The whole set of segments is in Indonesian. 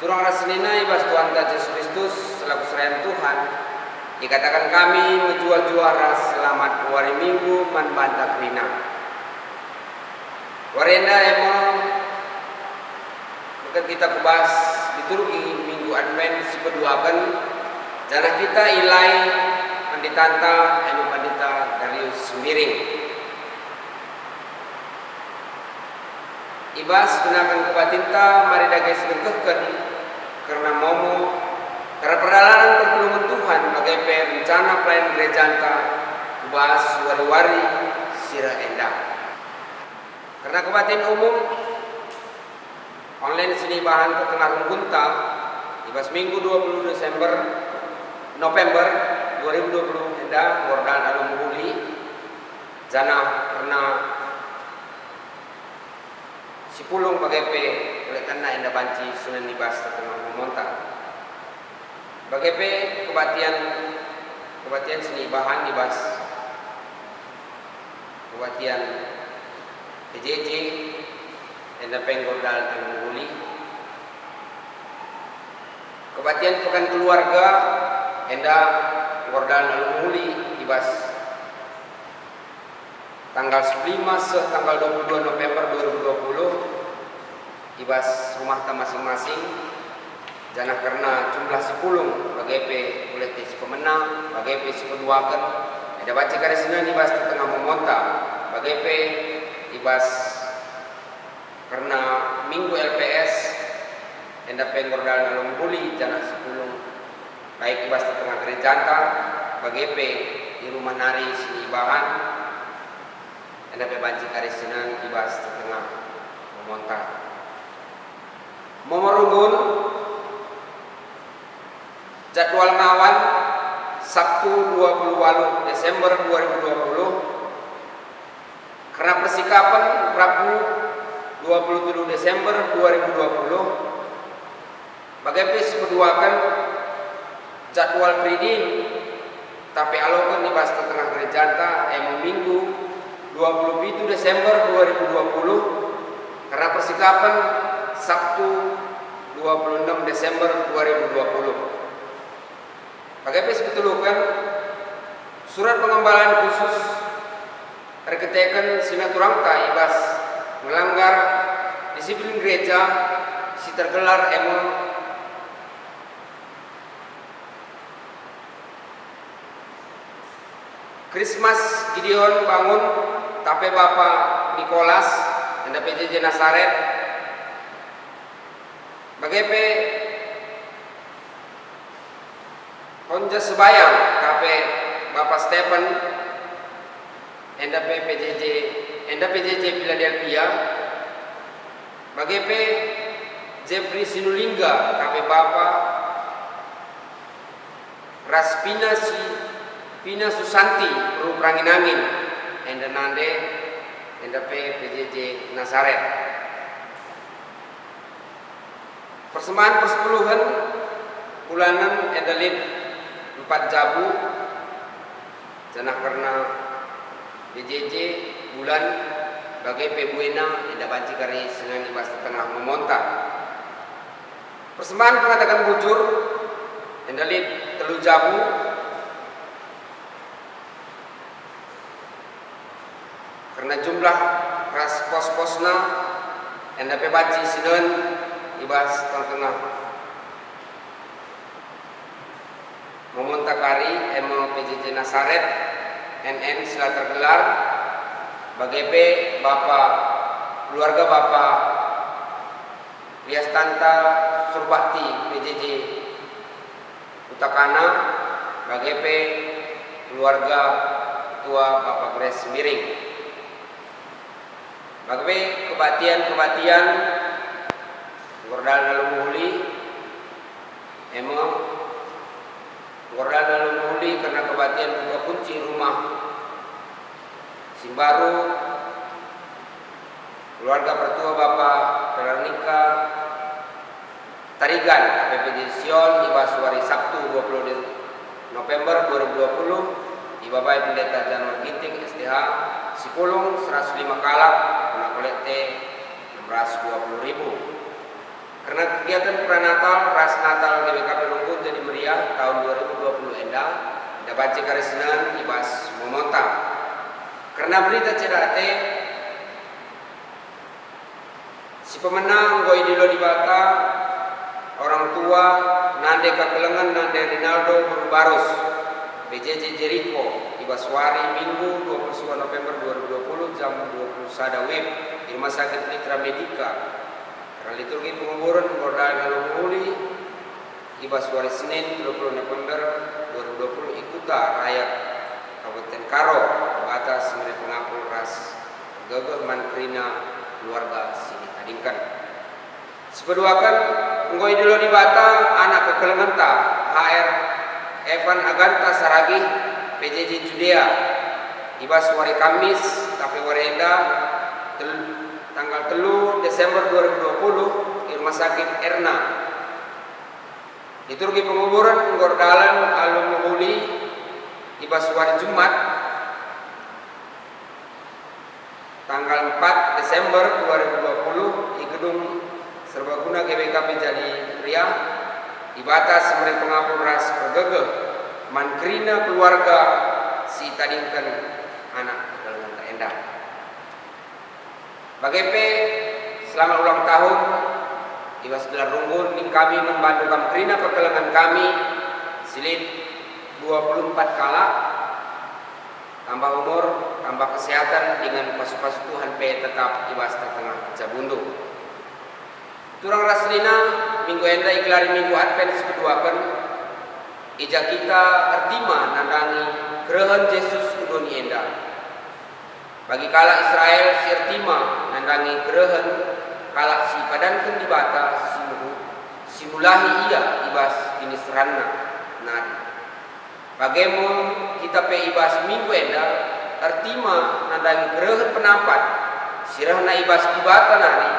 Turang rasenina ibas Tuhan Yesus Kristus selaku serayan Tuhan. Dikatakan kami menjual juara selamat hari Minggu man banta krina. Warenda emang bukan kita kubas liturgi Minggu Advent si kedua kan. Jana kita ilai panditanta emang pandita Darius Miring. Ibas gunakan kebatinta mari dagai sedekahkan karena momo karena perjalanan pertolongan Tuhan bagai rencana pelayan gereja anta kubas wari-wari sira endang. Karena kebatin umum online sini bahan ke tengah runggunta ibas Minggu 20 November 2020 endang Gordal Alum Huli jana karena si pulung bagai oleh karena indah banci sunan ibas tengah memontak bagai kebatian seni bahan ibas kebatian PJJ indah penggordal tengah huli kebatian pekan keluarga indah gordal tengah huli ibas tanggal 15 tanggal 22 November 2020 ibas rumah ta masing-masing jana karena jumlah si pulung bagai oleh si pemenang bagai si peduakan ada baca karisna ibas tengah memonta bagai ibas karena Minggu LPS enda penggordal dalam huli jana si pulung baik ibas tengah gereja anta bagai di rumah nari si ibahan anda bebanci karisinan ibas tengah memontak memerunggun jadwal ngawan Sabtu 28 Desember 2020 karena persikapan Rabu 27 Desember 2020 bagai pesi berduakan jadwal predim tapi alokan ibas tengah gereja anta Minggu 27 Desember 2020 karena persikapan Sabtu 26 Desember 2020. Bagaimana sebetulnya surat pengembalaan khusus terketekan sinaturang ibas melanggar disiplin gereja si tergelar Christmas Gideon bangun tapi Bapak Nikolas dan PJJ Nasaret bagai Honja Sebayang tapi Bapak Stephen enda PJJ Philadelphia bagai Jeffrey Sinulingga tapi Bapak Pina Susanti Ru Pranginangin enda nande enda PJJ Nasaret persembahan persepuluhan bulanan enda lip 4 jabu janah karena PJJ bulan bagai pebuena enda banci kari senang ibas tengah memontak persembahan pengatakan bujur enda lip 3 jabu karena jumlah ras pos-posna enda pebaci sineun ibas tengah memontak kari PJJ Nasaret NN sila tergelar bagai Bapak keluarga Bapak Lias Tanta Surbakti PJJ Utakana bagai keluarga Ketua Bapak Grace Miring bagai kebatian Gordal dalam huli Gordal dalam huli karena kebatian buka kunci rumah Simbaru keluarga pertua Bapak Veronica Tarigan APPJ Sion ibas hari Sabtu 20 November 2020 di Bapak Pendeta Januar Ginting STH Sipulung 105 kalak kena kolekte 620.000 Karena kegiatan pranatal ras Natal GBKP Rungkut jadi meriah tahun 2020 enda baca karesinan ibas memonta. Karena berita cedate si pemenang goi dilo di Bata orang tua nande kakelengan nande Rinaldo Baros PJJ Jericho ibas wari Minggu 29 November 2020 jam 20 sada wib di Rumah Sakit Mitra Medika. Karena liturgi penguburan Bordal Ngalumuli ibas wari Senin 20 November 2020 ikuta rakyat Kabupaten Karo batas Semere Pengapul ras Gagah Mankrina keluarga sini tadingkan. Sepeduakan ngoi dulu di Bata anak kekelengenta HR Evan Aganta Saragi PJJ Judea ibas wari Kamis tapi warenda tanggal 3 Desember 2020 di Rumah Sakit Erna. Liturgi penguburan Gordalan Alum Muhuli ibas wari Jumat tanggal 4 Desember 2020 di Gedung Serbaguna GBKP jadi Ria di batas Semere Pengapul ras Pergegeh Mankrina keluarga si tadingkan anak kekelengan tak endah. BGP selamat ulang tahun ibas gelar runggun ning kami membantu Mankrina kekelengan kami silid 24 kala tambah umur tambah kesehatan dengan pas-pas Tuhan pe tetap ibas tertengah jabundu. Turang raslina minggu enda iklari minggu Advent sekeduakan ija kita artima nandangi gerehan Yesus kudoni enda. Bagi kala Israel si artima nandangi gerehan kala si padankan di Bata simulahi ia ibas ini seranna nari. Bagaimon kita pe ibas minggu enda artima nandangi gerehan penampat sirahna ibas di Bata nari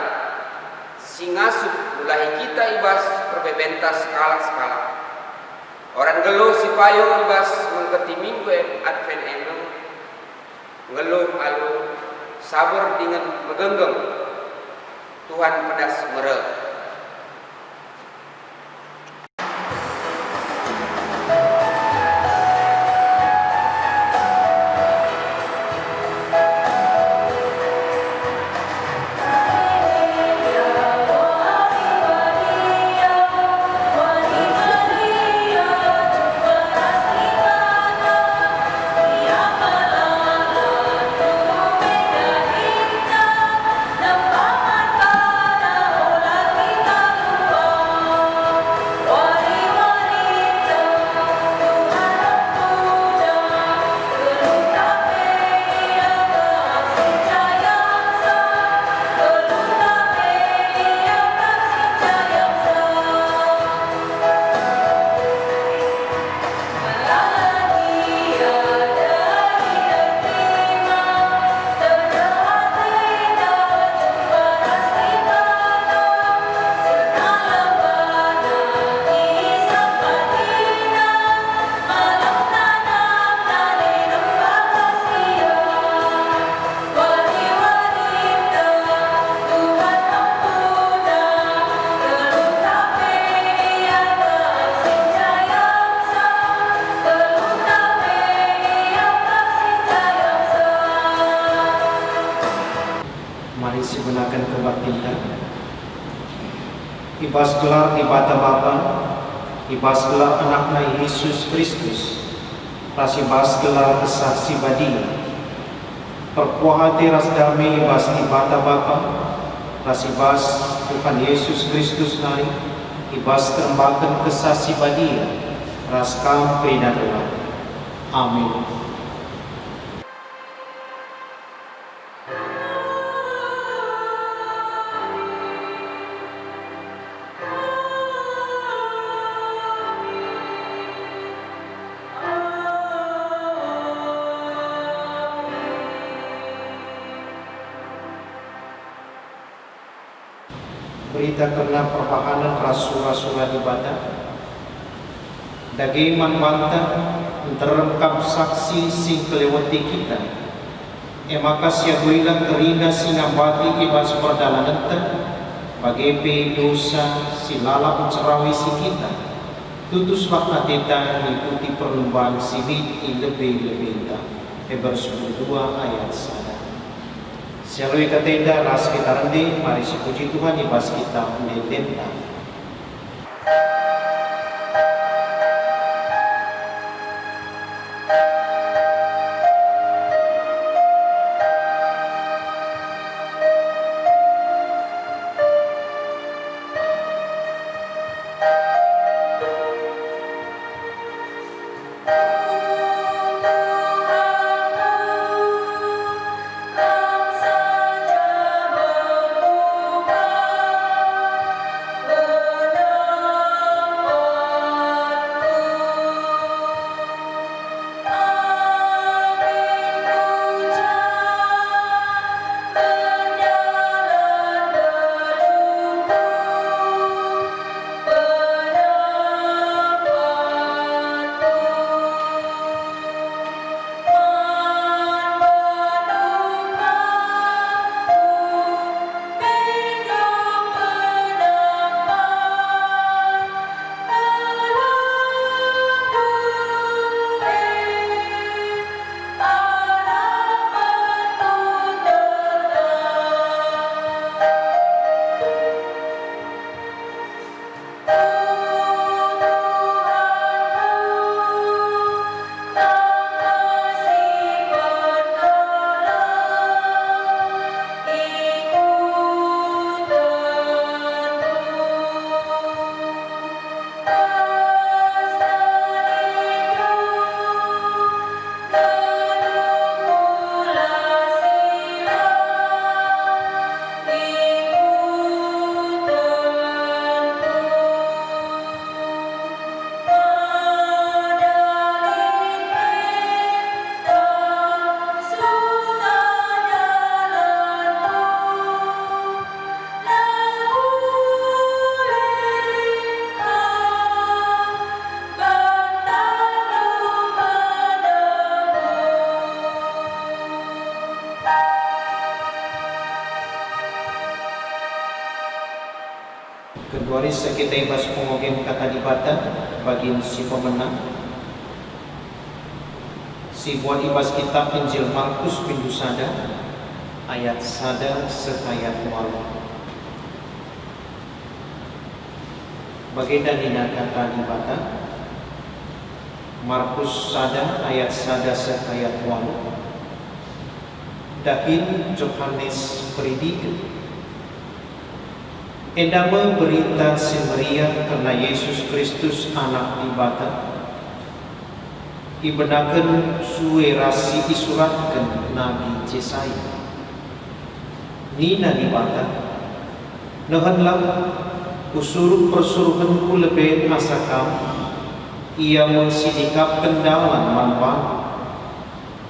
singasup mulai kita ibas perbebentas skala-skala. Orang geluh si payo ibas mengketi minggu Advent eno ngeluh alu sabar dengan megenggam Tuhan pedas mere. Gunakan kebaktian ibas gelar ibadah Bapa ibas gelar anaknya Yesus Kristus rasibas gelar kesaksi badi perkuahati ras damai ibas ibadah Bapa rasibas Tuhan Yesus Kristus nari ibas terembakan kesaksi badi raskam perinadua. Amin. Berita karena perbahanan rasul-rasul di Bata daging manbanta terrekam saksi sing kelewati kita maka siya huilang terina sinambati ibas perdalangan Bagi dosa silala ucerawi si kita, tutuslah kateta mengikuti perlombaan silit lebih-lebih dah. Hebreus 2 ayat 1. Sialui katenda ras kita rendi, mari si puji Tuhan ibas kita mendenta. Keduaris kita ibas pengogem kata dibata bagi si pemenang. Si buat ibas kitab Injil Markus pintu sada ayat sada sekayat walau. Bagi danina kata dibata Markus sada ayat sada sekayat walau. Dahin Yohanes predikan endama berita semeria karena Yesus Kristus anak dibata ibenakan suwe rasi isuratkan Nabi Yesaya nina dibata nahanlah usuruh persuruhanku lebih asakam ia mensidikap kendalan manfaat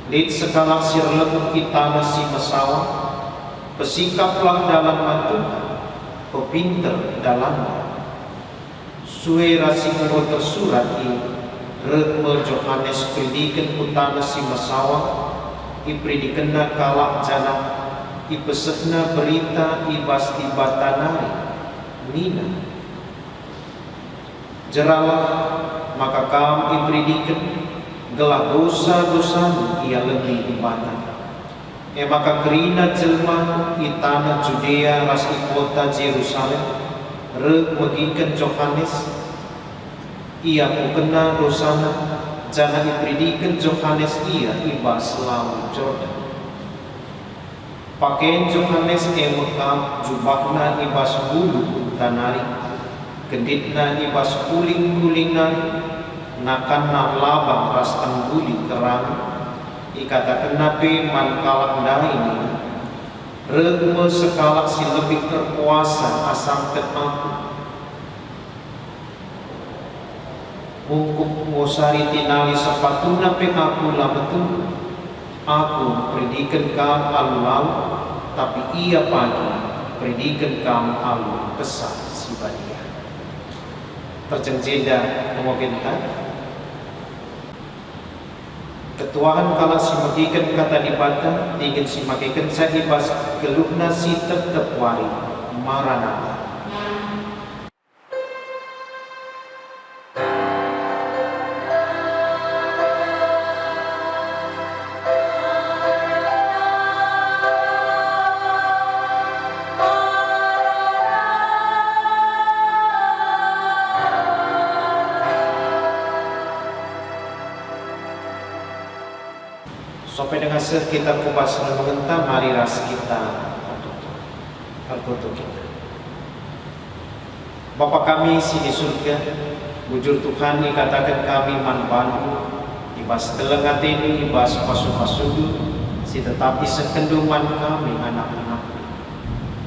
lid sekala sirlek kita nasi masawa pesikaplah dalam mantuhan pinter dalam suwe rasi kau tersurat i rekme Yohanes predikan utana si masawa i predikena kalak jana i pesehna berita ibas dibatanari nina jeralah maka kam i predikan gelah dosa-dosa ia lebih dibatan. Maka kerina jelma i tanah Judea ras i kota Jerusalem rek megikan Yohanes ia kena dosana jana i predikan Yohanes ia ibas laut Jordan. Pakaian Yohanes mekam jubahna ibas bulu tanari genditna ibas kuling-kuling nari nakan labang ras tangguli kerang ikata kenapi man kalak ini regme sekalak si lebih terkuasa asam aku mungkup ngosari tinali sepatuna pe aku lah betul aku predikan kam alu-alu tapi ia pagi predikan kam alu kesal si badia terjenjeda mengogenkan ketuaan kala si magikan kata dibata ingin si magikan saya ibas geluhna si tetep wari maranatha Senasa kita kupas menentang, mari ras kita berfoto kita. Bapa kami si di surga, bujur Tuhan dikatakan kami manbandu, ibas telengat ini, ibas pasu-pasudu, si tetapi sekenduman kami anak-anak.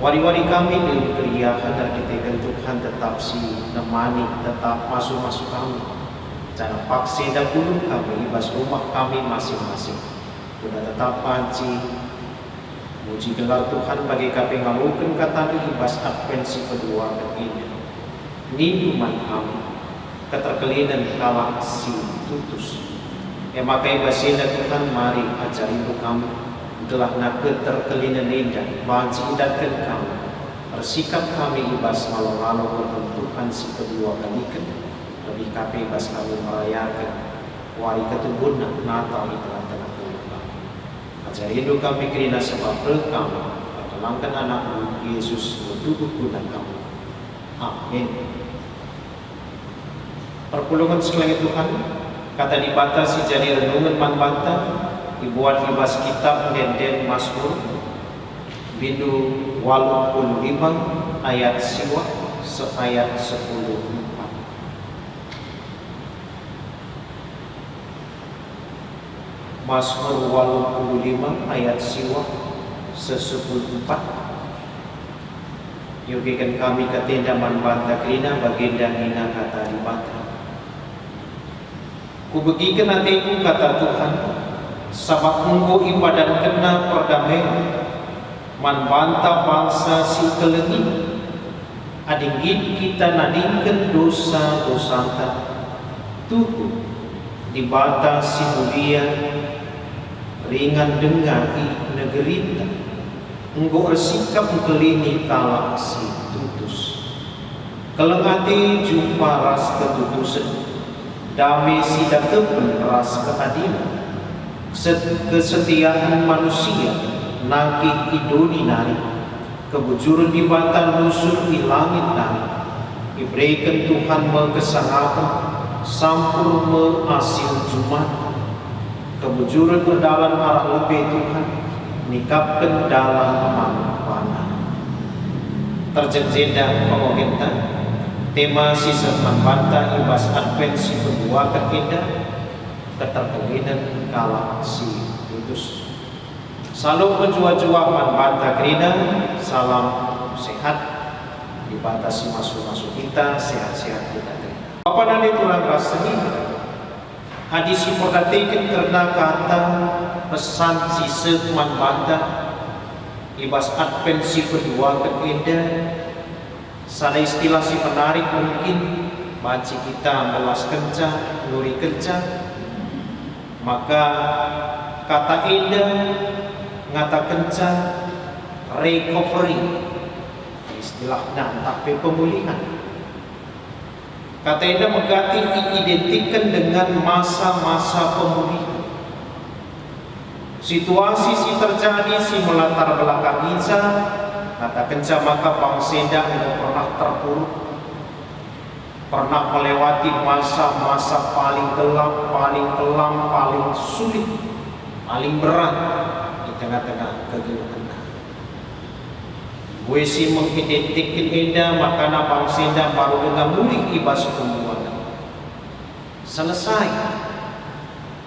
Wari-wari kami di pria hendak ditekan Tuhan tetap si nemani, tetap masuk-masuk kami. Jangan paksi dan pulung kami, ibas rumah kami masing-masing. Sudah tetap panci muji gelar Tuhan bagi kami ngalukan kata ibas advensi kedua ini ninduman kami keterkelinan kalah si tutus makai basina Tuhan mari ajari untuk kami telah nak keterkelinan indah banci indahkan kami bersikap kami ibas malu-malu bertentukan si kedua kalikan lebih kami ibas kami merayakan wari ketubuhan Natal itu telah ajari hidup kami kirina sebab rekam pertolongkan anakmu Yesus bertubuh guna kami. Amin. Perpulungan sekalian Tuhan, kata dibatasi jadi renungan manbanta, dibuat ibas kitab den Mazmur bindu 85 ayat siwa seayat 10. Mazmur 85 ayat siwa 14. Yogikan kami katenda manbanta krina bagenda nina kata dibanta. Kubegikan hatiku kata Tuhan, sabab engkau ibadat kena perdamaian, manbanta bangsa si kelengi, adinggit kita nadingkan dosa-dosa tuhu dibata si mulia ringan dengar negeri engkau bersikap kelini talak si tutus kelengati jumpa ras ketutusan damai si dakepen ras keadilan kesetiaan manusia nangkih idoni nari kebujuran di batan lusur di langit nari diberikan Tuhan mengesangatan sampur menghasil Jumat kebujuran berdalam arah lebih Tuhan nikapkan dalam mana terjejeda pengogentan tema sisa manbanta ibas advensi kedua ketiga keterkelinan kalah si putus salam berjua-jua manbanta krina salam sehat dibatasi masuk-masuk kita sehat-sehat kita apa nanti tulang rasanya hadis hipotetikin karena kata pesan sisa manbanta ibas advensi kedua ketiga sana istilah si menarik mungkin banci kita melas kenca nuri kenca maka kata indah ngata kenca recovery istilah tapi pemulihan kata indah mengganti diidentikan dengan masa-masa pemulihan situasi si terjadi si melatar belakang Isa kata kenca maka bangsa pernah terpuruk pernah melewati masa-masa paling gelap, paling kelam, paling sulit, paling berat di tengah-tengah kegelapan. Gue si mengidentikan indah makana bangsa baru dengan mulih ibas pembuatan. Selesai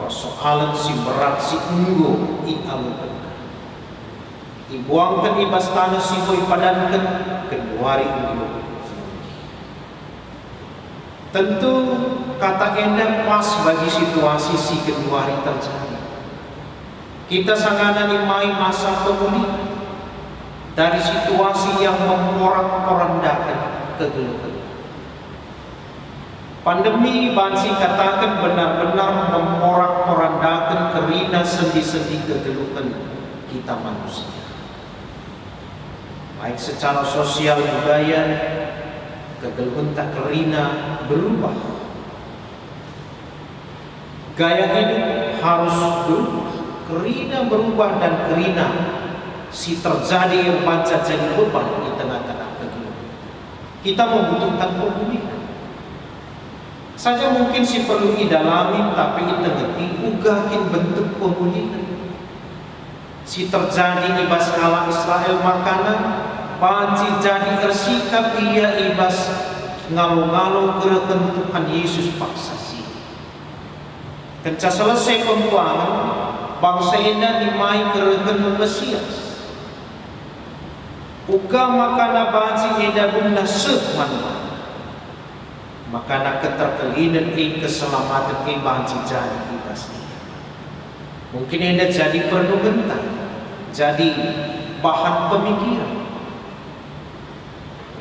persoalan si berat si unggu ialukan. Dibuangkan ibas tanah si boy padankan keduari unggu. Tentu kata indah pas bagi situasi si kedua hari terjadi. Kita sangat nimai masa pemulihan dari situasi yang memporak-porandakan kegelapan. Pandemi bansi katakan benar-benar memporak-porandakan kerina sendi-sendi kegelapan kita manusia. Baik secara sosial budaya, kegelapan tak kerina berubah. Gaya hidup harus berubah, kerina berubah dan kerina si terjadi yang baca jadi beban di tengah-tengah kegelapan. Kita membutuhkan pemulihan. Saja mungkin si perlu didalami tapi kita ngerti ugakin bentuk pemulihan. Si terjadi ibas kala Israel makanan, panci jadi ersikap ia ibas ngalo-ngalo gerekan Tuhan Yesus paksa si. Kenca selesai pembuangan, bangsa ina dimai gerekan Mesias. Uga makana banci ina bunda seman. Makana keterkelinan keselamatan banci jadi ibas ni. Mungkin ina jadi perlu gentar, jadi bahan pemikiran.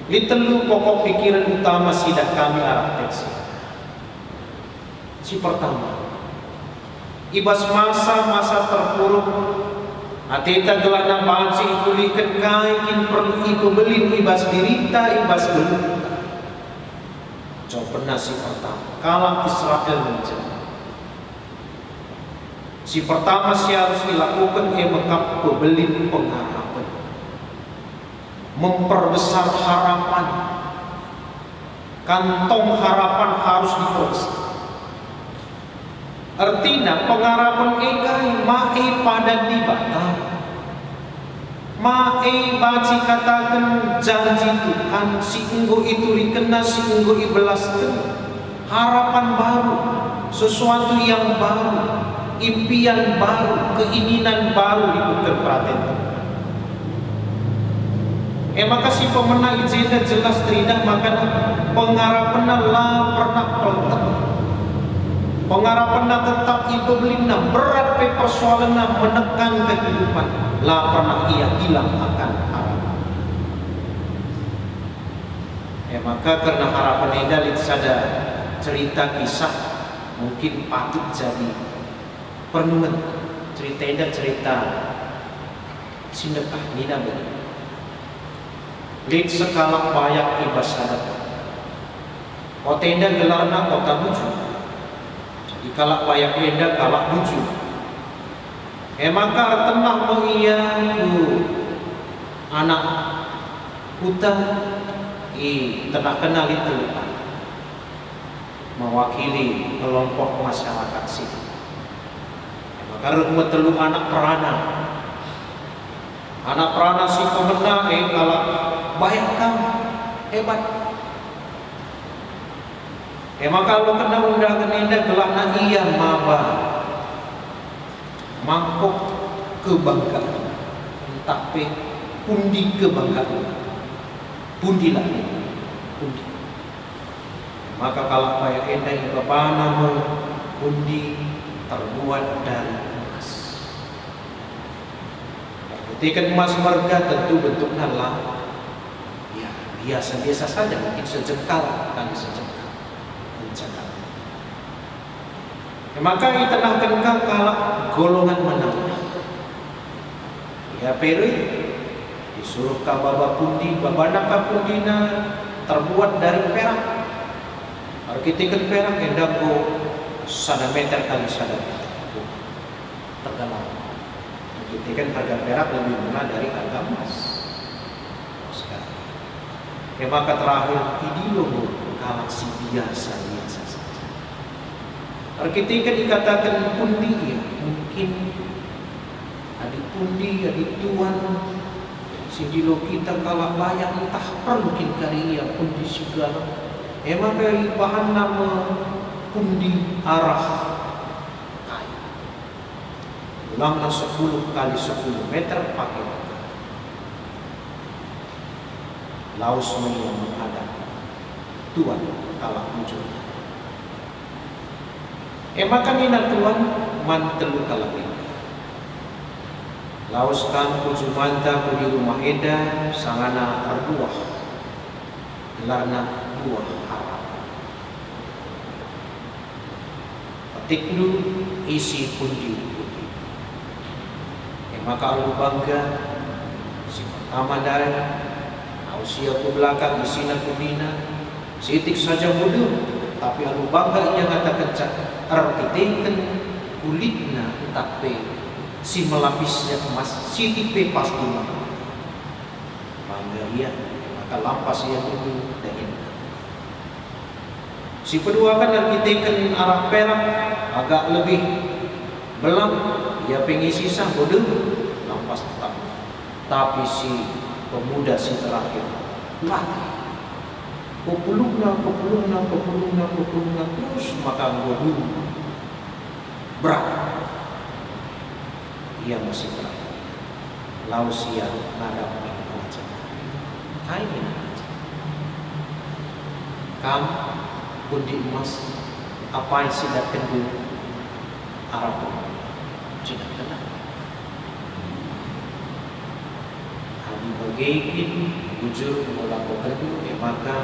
Litelu pokok pikiran utama sidak kami arah teks. Si pertama, ibas masa terpuruk, atita gelana banci pulihkan kaikin perlu ibu belin ibas dirita ibas geluta. Coba si pertama, kalau Israel menjadi. Si pertama si harus dilakukan mekap pebelin pengharapan, memperbesar harapan, kantong harapan harus diperbesar. Artinya pengharapan egai mae pada dibata, mae baci katakan janji Tuhan si enggo itu dikena si enggo ibelas harapan baru, sesuatu yang baru, impian baru, keinginan baru dibuka perhatian. Maka si pemenang izin jelas terinak maka pengharapan lah pernah peltak. Pengharapan tetap itu belina berat pe persoalan menekan kehidupan lah pernah ia hilang akan harapan. Maka karena harapan ini ada cerita kisah mungkin patut jadi perenungan cerita sindekah nina begini. Lid sekala bayak ibas sadat. Kota indah gelarna kota buju. Jadi kalak bayak indah kalak buju. Maka tenah mengiyaku anak hutan tenah kenal itu mewakili kelompok masyarakat sini. Maka telu anak perana si pemenang kalak bayangkan hebat. Maka kalau kena undangan indah gelana iya maba mangkok kebanggaan tapi pundi kebanggaan pundi lah pundi. Maka kalau bayang indah yang kepana pundi terbuat dari emas. Ketika emas marga tentu bentuknya lah biasa-biasa saja, mungkin sejengkal kan sejengkal. Maka ditenangkan kalau golongan menengah. Pero disuruh ka baba pundi, babana ka pundina terbuat dari perak. Arkitektur perak endang go 1 meter kali 1 meter. Terdalam. Arkitektur harga perak lebih murah dari harga emas. Maka terakhir ideologi galaksi biasa saja. Arkitektur dikatakan pundi ya, mungkin adik pundi, adik tuan, sindilo kita kalau layak entah perlu karya pundi segala. Maka bahan nama pundi arah kayu. Ulanglah 10 kali 10 meter pakai laus yang menghadap Tuhan kalah muncul. Maka mina Tuhan mantelu kalah ini. Laus kan puju manta di rumah eda sangana arduah gelarna buah harapan. Petik dulu isi pundi. Maka aku bangga si pertama dari usia ku belakang isina kudina sitik saja bodoh tapi aku bangga ia katakan arkitektur kulitna tapi si melapisnya emas sitik pe pasti bangga ia maka lampas ia dulu dan si kedua kan arkitektur arah perak agak lebih belang ia pengisi sah bodoh pas tetap. Tapi si pemuda si terakhir mati. Kepulungna terus maka dulu berat. Ia masih berat. Lausia ngadap raja. Kain raja. Kam pundi emas apa yang sidak kendu Arab tidak kenal. Kami bagaikin bujur melakukan maka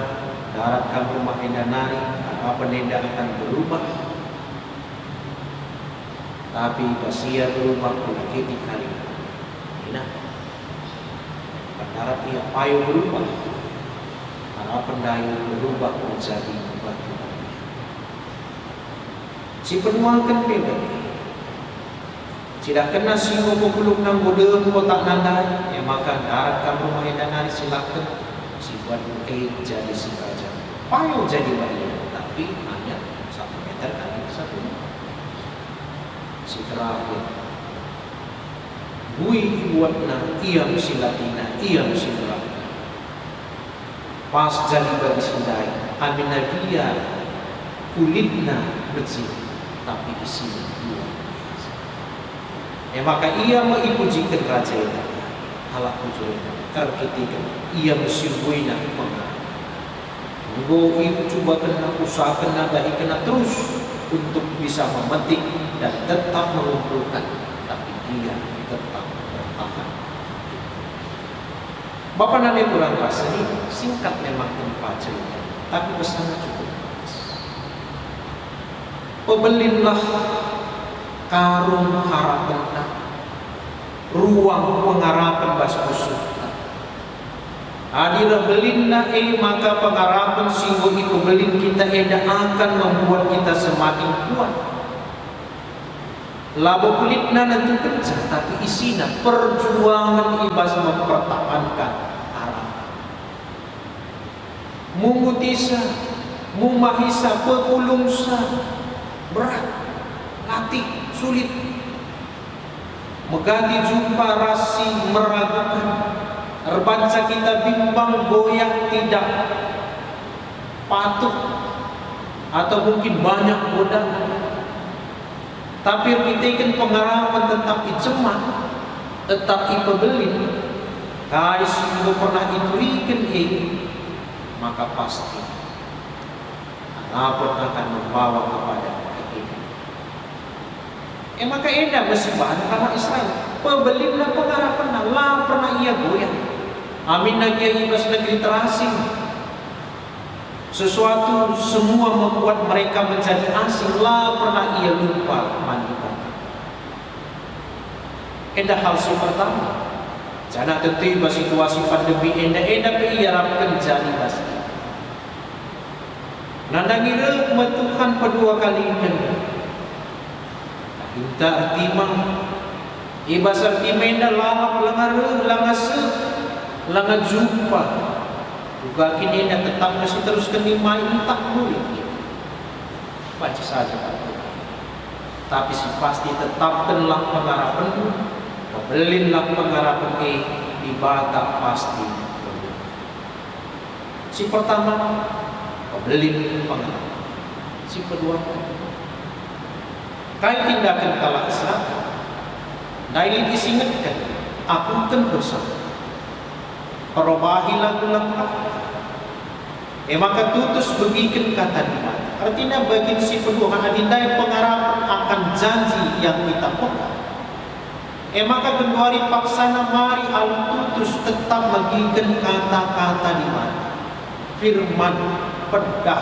darat kamu makin nari apa penenda akan berubah. Tapi basia berubah pula ketika kali. Nah, darat ia payu berubah. Harapan dayu berubah menjadi batu. Si penuangkan beda. Tidak kena si belum nang bodem kotak nandai. Maka darat kamu makin nari silakan. Si buat jadi si raja. Payu jadi bayi. Tapi hanya 1 meter kali 1 meter. Si terakhir bui buatna ia mesti latina ia mesti berapa pas jadi bagi sindai amina dia kulitna bersih tapi isinya luar biasa. Maka ia mengipujikan raja itu halak pujurnya ketika ia mesti buina Go ibu coba kena usaha kena dahi kena terus untuk bisa memetik dan tetap mengumpulkan, tapi dia tetap bertahan. Bapak nanti kurang pas ini singkat memang tempat cerita, tapi pesannya cukup. Pebelinlah karung harapan, ruang pengharapan bas kusuk. Adira belinna maka pengharapan singgo itu belin kita akan membuat kita semakin kuat. Labo kulitna nanti kerja, tapi isinya perjuangan ibas mempertahankan harapan. Mungutisa, mumahisa, pepulungsa, berat, latih, sulit. Megati jumpa rasi meragukan. Terbaca kita bimbang goyah tidak patuh atau mungkin banyak godaan. Tapi kita kan pengaraman tetap icemat, tetap ipebelin. Kais juga pernah iturikan maka pasti harapan akan membawa kepada kebaikan. Maka enak mesibahan karena Israel. Pebelinlah pengharapan lah pernah ia goyah. Amin lagi ibas negeri terasing. Sesuatu semua membuat mereka menjadi asing. Lah pernah ia lupa mandikan. Endah hal si pertama. Jangan tentu situasi pandemi endah ia harapkan jadi pasti. Nandangira Tuhan kedua kali ini. Minta artimang ibas artimenda lalap langas langat jumpa juga kini anda tetap masih terus kenimai tak boleh baca saja tapi si pasti tetapkanlah pengharapan belinlah pengharapan ibadah pasti si pertama belin pengharapan si kedua kaya tindakan kalah Islam dailin disingatkan aku kan bersama perubahi lagu lengkap. Maka tutus begikan kata di mana. Artinya bagi si penuhan adindai pengharapan akan janji yang kita pegang. Maka kendari paksana mari al-tutus tetap bagikan kata-kata di mana. Firman pedah.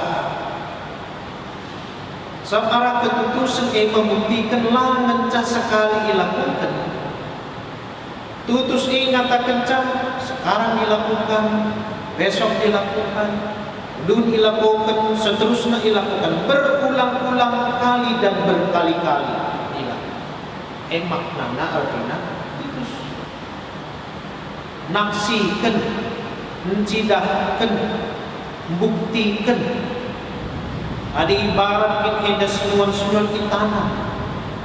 Sekarang ketutusan membuktikan langan sekali dilakukan. Tutus ingatan kencang sekarang dilakukan, besok dilakukan, dun dilakukan, seterusnya dilakukan berulang-ulang kali dan berkali-kali dilakukan. Maknanya artinya tutus. Naksikan, mencidahkan, buktikan. Ada ibarat kita sinuan-sinuan itanam,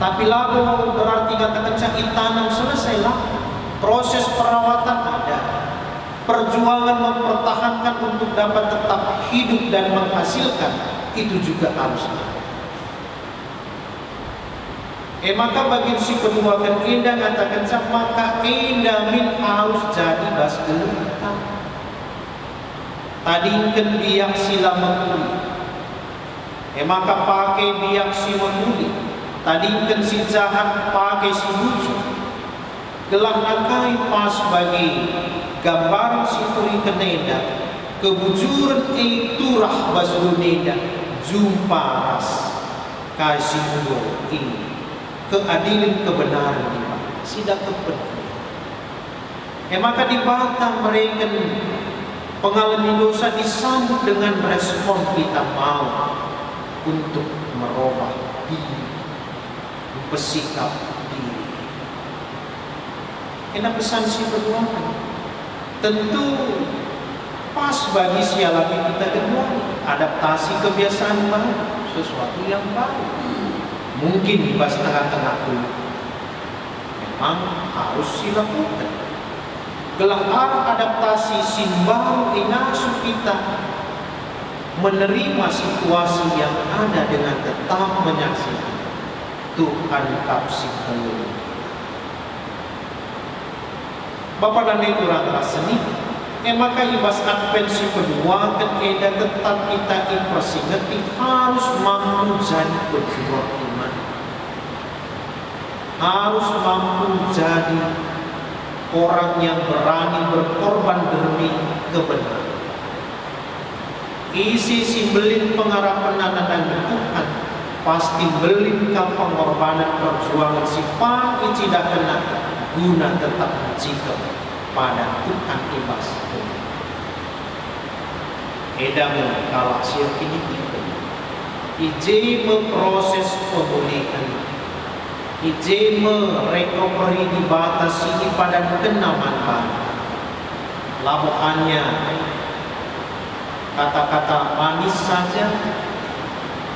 tapi lalu berarti kata kencang itanam selesai lah. proses perawatan ada, perjuangan mempertahankan untuk dapat tetap hidup dan menghasilkan itu juga harus ada. Maka bagian si kedua kan Enda katakan maka Enda min harus jadi bas gelita. Tadi kan biak sila menguli. Maka pakai biak si menguli. Tadi kan si jahat pakai si lucu. Gelang akai pas bagi gambaran si turi keneda. Kebujuran itu rah basru neda. Jumpa ras kasih udo ini. Keadilan kebenaran sidak kepentingan. Maka di Batam mereka pengalaman dosa disambut dengan respon kita mau untuk merubah diri, bersikap diri. Enak pesan si perjuangan. Tentu pas bagi si alami kita kedua adaptasi kebiasaan baru, sesuatu yang baru. Mungkin di tengah-tengah dulu memang harus dilakukan. Gelar adaptasi simbol inasu kita menerima situasi yang ada dengan tetap menyaksikan Tuhan kapsi penuh. Bapak dan Ibu rasa seni, maka ibas advensi kedua ketika tetap kita impersingeti harus mampu jadi berjuang iman, harus mampu jadi orang yang berani berkorban demi kebenaran. Isi simbelin pengharapan dan Tuhan pasti belin ke pengorbanan perjuangan si pagi tidak kena guna tetap jika pada Tuhan ibas. Edamu kalau sirkin itu ije memproses pemulihan, ije merecovery di batas ini pada kenaman bangsa. Labuhannya kata-kata manis saja,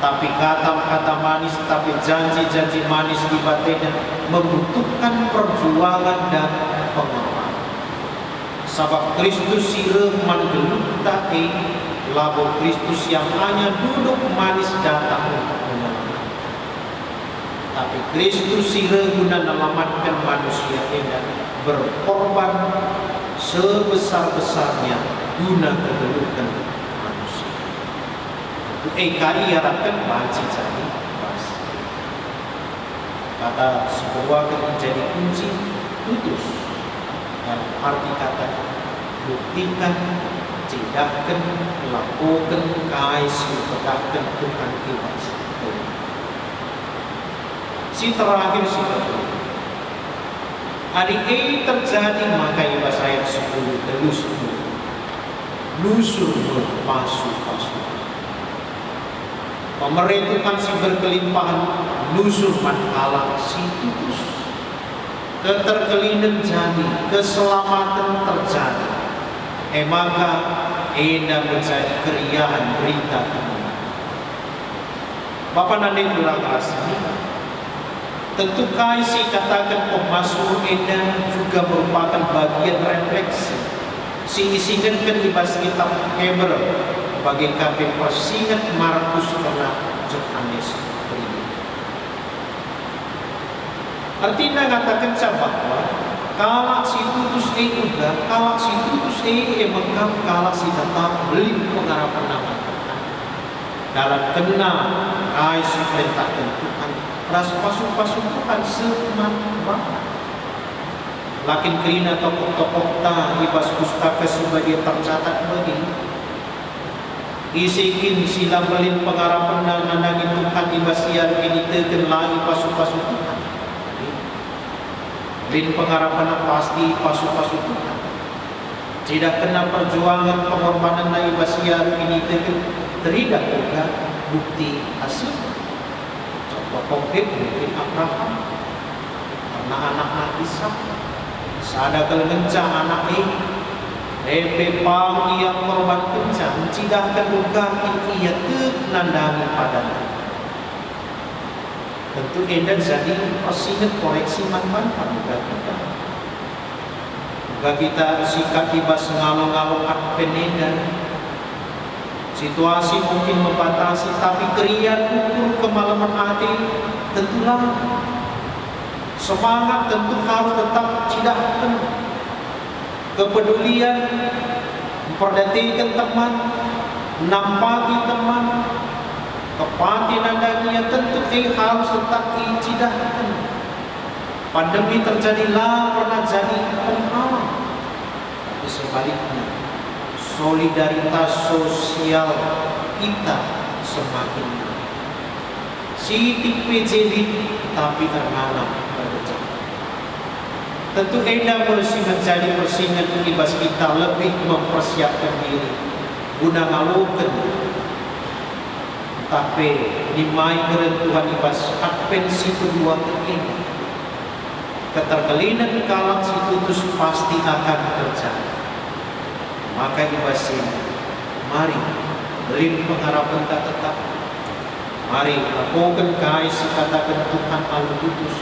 tapi kata-kata manis, tapi janji-janji manis di batinnya membutuhkan perjuangan dan pengorbanan. Sebab Kristus sirem manggelutai labu Kristus yang hanya duduk manis datang untuk menyelamatkan. Tapi Kristus sirem guna menyelamatkan manusia ini berkorban sebesar-besarnya guna kegelutan manusia. Kali harapkan banci jadi pas. Kata sebuah menjadi kunci putus. Dan arti kata buktikan, tidakkan, lakukan, kais, pedahkan Tuhan ibas. Si terakhir si kedua. Hari ini terjadi maka ibas ayat 10 telusur. Lusur berpasu-pasu. Pemerintah si berkelimpahan lusur manakala si putus. Keterkelinan jadi, keselamatan terjadi. Maka enda menjadi keriaan berita kemenangan. Bapak nanti ulang asli. Tentu kasih katakan pemasuk enda juga merupakan bagian refleksi. Si isingan libas kitab Hebrew bagi kami persingat Markus kena Yohanes. Artinya katakan bahwa kalau si tutus juga, kalau si tutus mengkap kalau si tetap beli pengharapan nama Tuhan dalam kena kais perintah Tuhan ras pasuk-pasuk Tuhan semangat. Lakin kerina tokoh-tokoh ta ibas pustaka sebagai tercatat bagi isikin sila belin pengharapan nanangin Tuhan ibas siar kini tegen lagi pasuk-pasuk Tuhan. Lin pengharapan pasti pasuk-pasuk Tuhan. Tidak kena perjuangan pengorbanan na ibas siar kini tegen teridak juga bukti hasil. Contoh konkret mungkin Abraham karena anak-anak Ishak. Sada kelenca anak ini Lepe pang ia korban kencang tidak terduga ia tenandangi padanya. Tentu enda jadi persingat koreksi man-man juga kita. Bagi kita sikat ibas ngalo-ngalo at peneda. Situasi mungkin membatasi, tapi krian ukur kemalaman hati tentulah. Semangat tentu harus tetap cidahkan. Kepedulian, memperhatikan teman, nampaki teman, kepatihan dagingnya tentu harus tetap dicidahkan. Pandemi terjadilah pernah jadi penghalang, tapi sebaliknya solidaritas sosial kita semakin sidik PJD tapi tertanam berkecil. Tentu enak bersih menjadi persingan ibas kita lebih mempersiapkan diri guna ngalukan tapi dimai kerentuhan ibas advensi kedua ini. Keterkelinan kalang situtus pasti akan terjadi. Maka ibasin, mari belim pengharapan tak tetap. Mari lakukan kais katakan Tuhan Al-Kudus.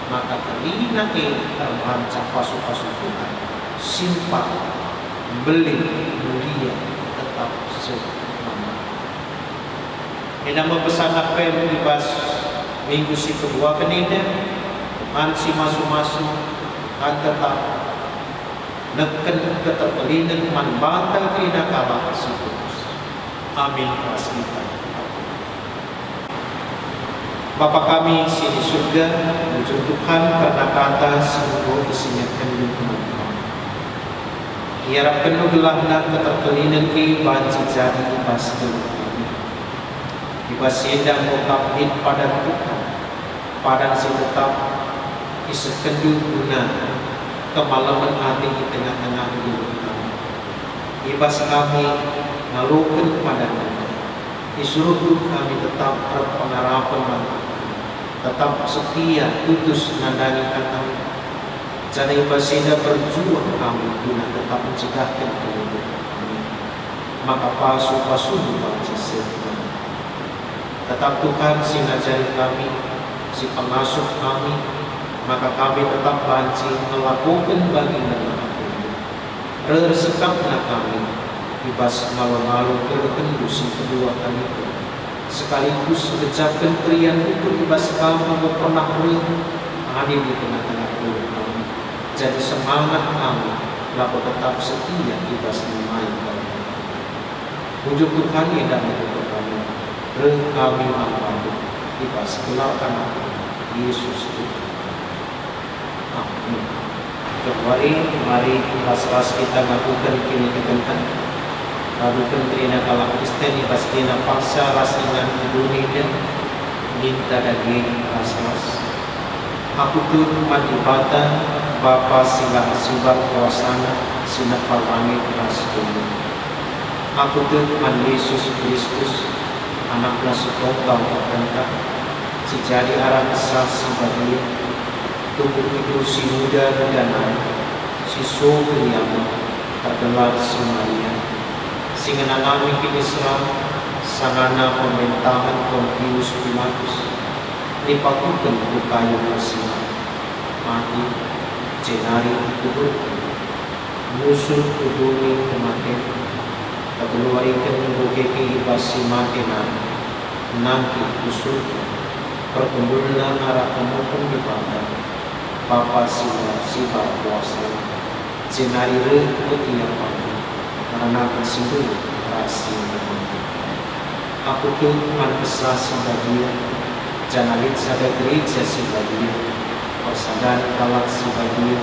Maka kelina terbancak pasu-pasu Tuhan. Simpan, beli, mulia, tetap semangat. Ini mempesan apel ibas minggu si kedua kenida. Mansi masuk-masuk kan tetap neken keterkelinan man bantai kena kalah situs. Amin. Kita. Bapa kami di surga, puji Tuhan karena kata sungguh isinya penuh kemampuan. Harap penuh gelahna keterkelinan ki banci jadi ibas kami. Ibas sedang mengabdi pada Tuhan, pada si tetap isekendu guna kemalaman hati di tengah-tengah hidup kami. Ibas kami ngalukan pada kami. Disuruh kami tetap berpengharapan, tetap setia, tutus nandani katamu. Jadi ibas ida berjuang kami guna tetap mencegahkan kehidupan kami. Maka pasu-pasu dibaca setia. Tetap Tuhan si ngajari kami, si pengasuh kami. Maka kami tetap banci melakukan bagian resikaplah kami ibas malu-malu kekendusi kedua kami sekaligus ucapkan krian ukur ibas kami pernah hadir di tengah-tengah kami. Jadi semangat kami lalu tetap setia ibas memai kami. Puji Tuhan indah untuk kami. Kami mampu ibas kelarkan Yesus Tuhan. Amin. Mari ras-ras kita lakukan kini kekentan. Lakukan kerana kalau Kristen ibas kena paksa rasingan dunia minta daging ras-ras. Aku tu matibatan Bapa sila asibat kuasana sinak palangit ras dunia. Aku tu Yesus Kristus anaknya setunggal terkentak si jadi arah sasi bagi tubuh itu si muda dan anak, si Sobriama tergelar semuanya, si ngenanami kini serang, sangana pemerintahan Pontius Pilatus, dipakukan ke kayu persiwa, mati, jenari turut, musuh tudungi kematian, kekeluarikan membukeki ibasi mati nanti usul, perkembungan arah temukun di pandang. Bapa sila siba kuasa jenari putih yang pagi karena kesindu rahasia aku tu manpesa siba dia janalit sada gereja siba dia persadaan kalat siba dia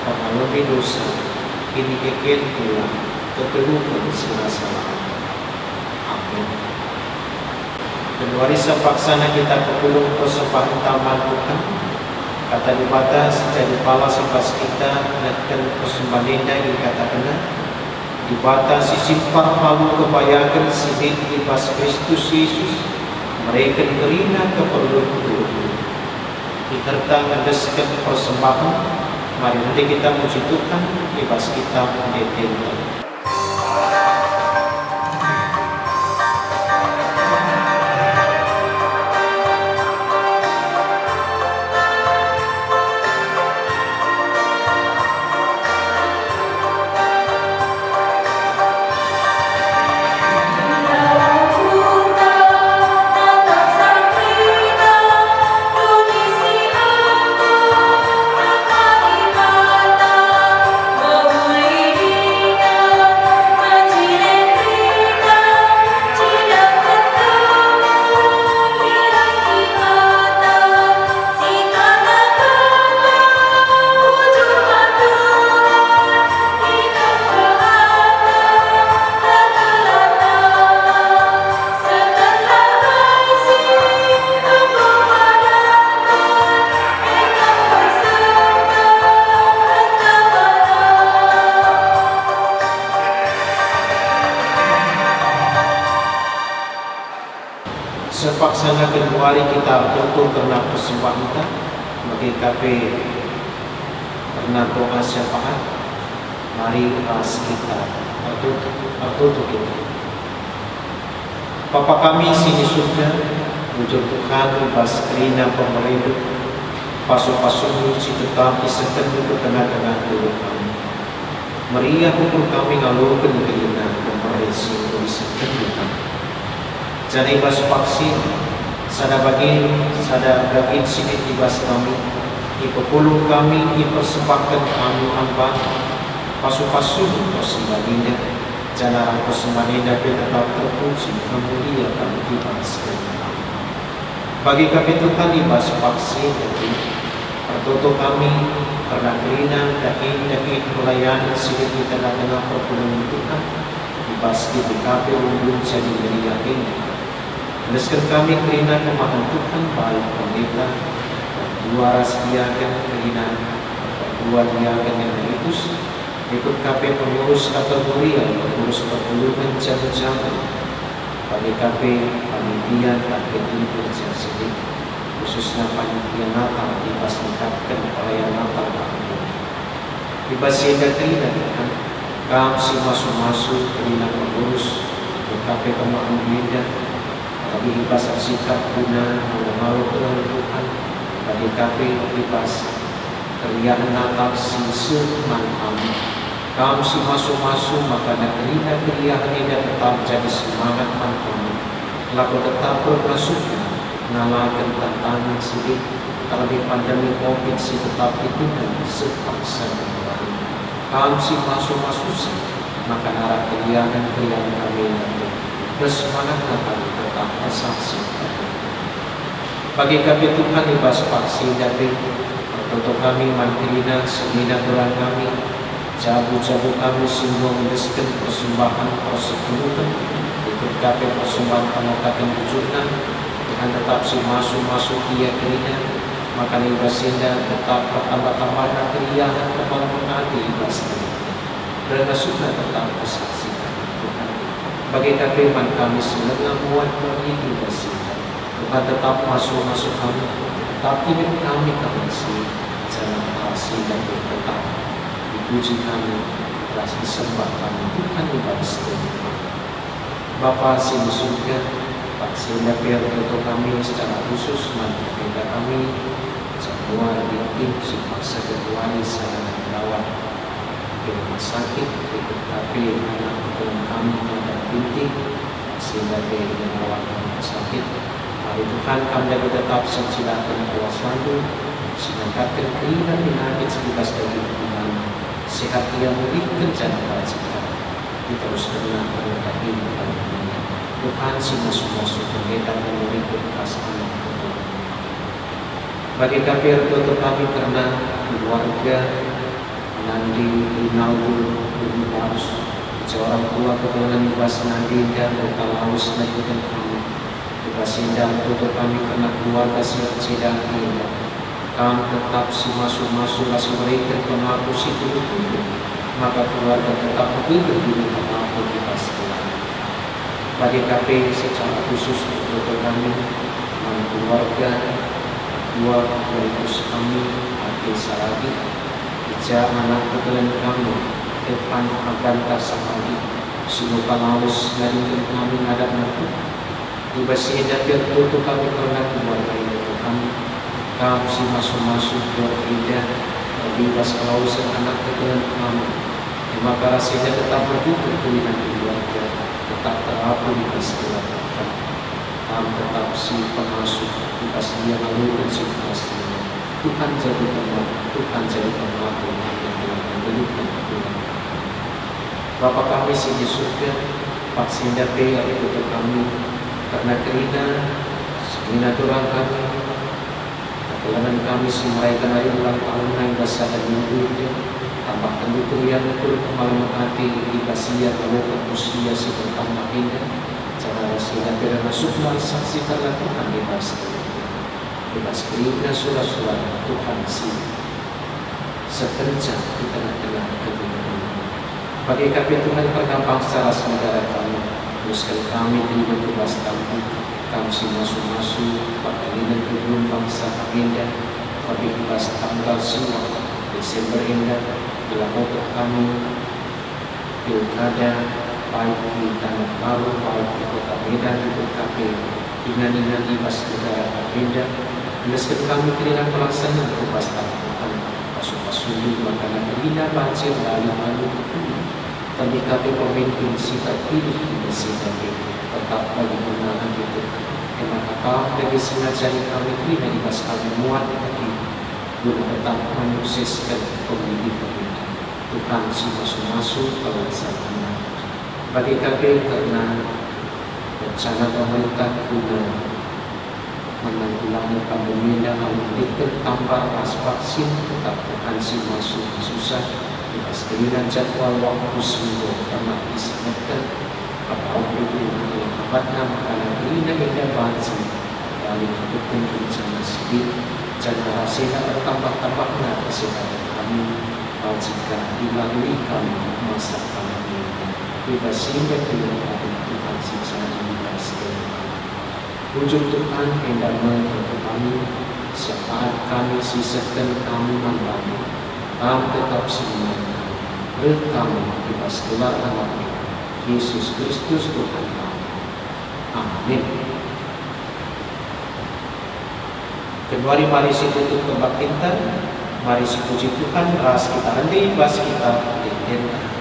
karena lebih dosa ini kekil pula kekeluhan sila salah. Amin. Kedua risa paksana kita kepulung persembahan taman Tuhan. Kata dibata sejadi pala sipas kita dan persembahan yang katakan dibata sisimpah palu kebayakan sidin ibas Kristus Yesus mereka kerina keperluan dulu dikerta ngedeskan persembahan. Mari nanti kita puji Tuhan ibas kita mendetil. Sepaksana kedua hari kita tutup karena persembahan kita bagi KP karena doa syafaat. Mari ras kita bertutup kita. Bapa kami sini surga, wujud Tuhan bebas kerina pemerintah, pasu-pasu si tetap disekan ke tengah-tengah dulu kami. Meriah hukum kami ngalurkan kerina pemerintah disekan kami. Jadi bas vaksin, sada bagi sini tibas kami, ipepuluh kami, ipersembahkan kami hamba, pasu-pasu persembahina, jana persembahina tetap terpuji, kemulia kami tibas kami. Bagi kami Tuhan ibas vaksin, jadi pertutup kami, karena kerina, daging pelayanan sini di tengah-tengah perpuluhan Tuhan, ibas di BKP undur jadi meriah ini. Meneskan kami kerina kemahan Tuhan baik pendeta dua rasiakan kerina dua diakan yang meritus ikut KP pengurus kategori yang mengurus perpuluhan jamu-jamu bagi KP panitia KP ini berjasa khususnya panitia Natal dibas menetapkan perayaan Natal dibas siaga kerina Tuhan kami si masuk-masuk kerina pengurus KP kemahan beda bagi ibas sikap guna mengenal Tuhan bagi KP ibas keriaan Natal si kami si masuk-masuk maka kerina keriaan ini tetap jadi semangat kami laku tetap bermasuk mengalahkan tantangan sedih terlebih pandemi COVID si tetap itu dan sepaksa kami si masuk-masuk maka arah keriaan kami bersemangat kami tetap bersaksi. Bagi kami Tuhan ibas vaksin dari untuk kami mantirina semina orang kami jabu-jabu kami semua mendeskan persembahan persepuluhan ikut kami persembahan pengatakan wujudnya dengan tetap si masuk ia kerina maka ibas indah tetap bertambah-tambah keriahan kepala menghati ibas dan sudah tetap bersaksi. Bagi kami kami senang buat bagi ibas Tuhan tetap masuk kami tetap hidup kami si jalan kasih dan tetap dipuji kami telah disembah kami Tuhan ibas Bapa si di surga sehingga biar untuk kami secara khusus manfaat kami semua tim si paksa ketuaan sana merawat di rumah sakit ikut tapi anak kami dan binti sehingga dia merawat rumah sakit. Hari Tuhan kami dapat tetap sencilakan kuasa selalu sinangkatkan keinginan penyakit sebebas dari Tuhan sehat yang memberikan jalan kebajikan diteruskan dengan daging Tuhan si masuk-masuk pendeta dan memberikan perasaan bagi kami untuk kami karena keluarga Nandi Rinaldo harus seorang tua keturunan ibas Nandi dan Lokalaus dan kami ibas indah untuk kami karena keluarga sidang indah kami tetap si masuk-masuk kasih mereka penghapus itu maka keluarga tetap begitu di penghapus ibas bagi kami secara khusus untuk kami keluarga dua sekaligus kami hati salagi ija anak keturunan kami depan akan tasapagi sinupa laus dari kami ngadap nanti ibas indah biar tutup kami karena keluarga itu kami si masuk-masuk berindah bebas kelausan anak keturunan kami maka rasanya tetap berdua dengan keluarga tetap terapung di keluarga kami tetap si pemasuk bebas dia lalu situasi Tuhan jadi teman Tuhan jadi pemelaku yang menghidupkan Tuhan Bapa kami si di surga vaksin dape itu kami karena kerina semina Tuhan kami Kelangan kami si mereka dari ulang tahun yang besar dan minggu tambahkan dukung yang betul kemaluan hati dikasih kalau usia si bertambah indah cara rahasia tidak masuk melalui saksi karena Tuhan bebas kerina surah-surah Tuhan si sekencang di tengah-tengah kehidupan bagi kami Tuhan karena bangsa ras negara kami teruskan kami di bebas tanpa kami si masuk-masuk pakaian kedua bangsa Kabinda tapi pas tanggal 10 Desember indah dilakukan kami pilkada baik di Tanah Baru, baik di Kota Medan, di KP dengan di Mas Negara Kabinda. Jelaskan kami keringan pelaksanaan kepastian pasuk-pasuk makanan bina banjir lalu kami KP pemimpin sifat pilih di sifat tetap bagi kemenangan itu. Emang kata dari sengaja kami terima di mas kami muat lagi guna tetap menyukseskan pemilihan Tuhan si masuk-masuk pelaksanaan bagi KP karena rencana pemerintah guna menanggulangi pandemi dan memberikan tambah ras vaksin tetap Tuhan si masuk susah dipastikan jadwal waktu seminggu karena disebutkan apa itu kabarnya makanan ini tidak bansi dari hukum rencana sedih jaga hasilnya bertambah-tambahnya kesehatan kami jika dilalui kami masa pandemi bebas sehingga tidak ada Tuhan siksa dipastikan wujud Tuhan hendak membantu kami saat kami sisakan kami membantu kami tetap semuanya kami bebas gelar anaknya Yesus Kristus Tuhan kami. Amin. Kedua mari si tutup kebaktian, mari si puji Tuhan, ras kita hendi, bas kita dendenkan.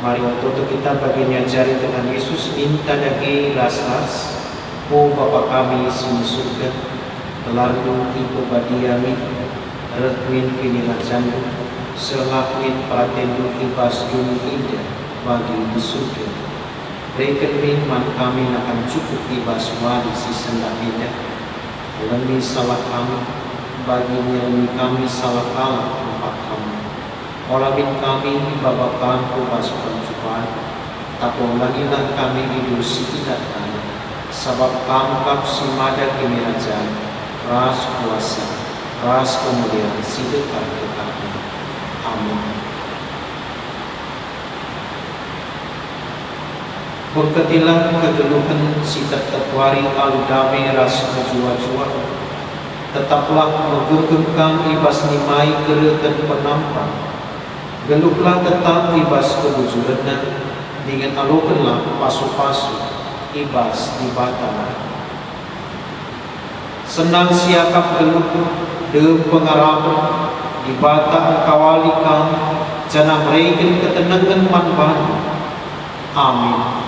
Mari untuk kita bagi nyajari Tuhan Yesus minta dagi ras-ras O Bapa kami sini surga telardu ibu badiami retmin kini rajandu selakuin pratendu ibas duni indah bagi di surga berikan min kami akan cukup ibas wali si sendak indah lemi salah kami bagi nyelmi kami salah kalah tempat kami Olamin kami babakan kubas pencobaan, tapi manilah kami hidup sikitatan, sebab pangkap simada kemirajaan, ras kuasa, ras kemuliaan sidekat kami. Amin. Berkatilah kegeluhan si tetap wari alu damai ras jua-jua, tetaplah menggenggamkan ibas nimai kera dan penampak. Geluklah tetap ibas kebuzurenan, dengan alokanlah pasu-pasu ibas di batang. Senang siakap geluk de pengarapan di batang kawalikan, jana mereka ketenangan manban. Amin.